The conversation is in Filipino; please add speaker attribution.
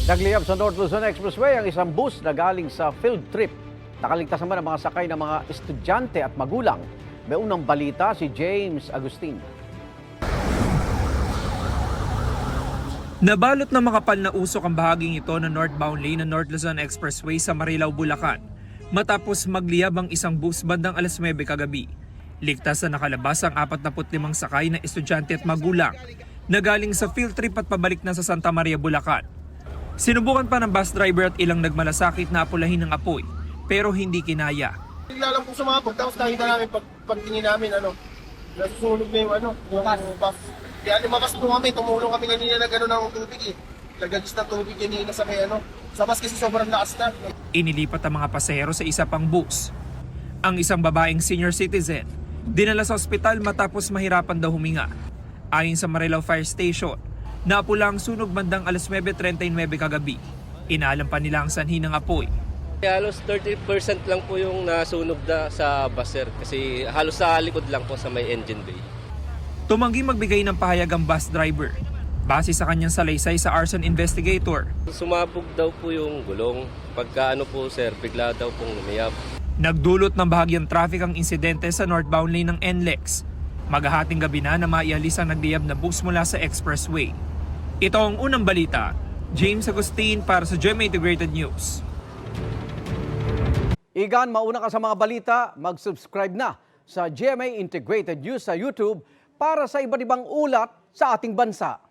Speaker 1: Nagliyab sa North Luzon Expressway ang isang bus na galing sa field trip. Nakaligtas naman ang mga sakay ng mga estudyante at magulang. May unang balita si James Agustin.
Speaker 2: Nabalot na makapal na usok ang bahaging ito ng northbound lane ng North Luzon Expressway sa Marilao, Bulacan matapos magliyab ang isang bus bandang alas 9 kagabi. Ligtas na nakalabas ang 45 sakay na estudyante at magulang na galing sa field trip at pabalik na sa Santa Maria, Bulacan. Sinubukan pa ng bus driver at ilang nagmalasakit na apulahin ng apoy pero hindi kinaya.
Speaker 3: Bigla lang po sumabog, tapos nakita namin pagtingin namin, nasusunog na yung bus. Kaya lumabas po kami, tumulong kami kanina na gano'n ng tubig eh. Nagagis na tubig kanina sa sa bus kasi sobrang lakas na.
Speaker 2: Inilipat ang mga pasahero sa isa pang bus. Ang isang babaeng senior citizen dinala sa ospital matapos mahirapan daw huminga. Ayon sa Marilao Fire Station, napula ang sunog bandang alas 9:39 kagabi. Inaalam pa nila ang sanhi ng apoy.
Speaker 4: Halos 30% lang po yung nasunog na sa bus, kasi halos sa likod lang po sa may engine bay.
Speaker 2: Tumanggi magbigay ng pahayag ang bus driver. Base sa kanyang salaysay sa arson investigator,
Speaker 4: Sumabog daw po yung gulong. Pagka bigla daw pong lumiyab.
Speaker 2: nagdulot ng bahagyang traffic ang insidente sa northbound lane ng NLEX. Maghahating gabi na maialis ang nagliyab na bus mula sa expressway. Ito ang unang balita. James Agustin para sa GMA Integrated News.
Speaker 1: Igan, mauna ka sa mga balita, mag-subscribe na sa GMA Integrated News sa YouTube para sa iba't ibang ulat sa ating bansa.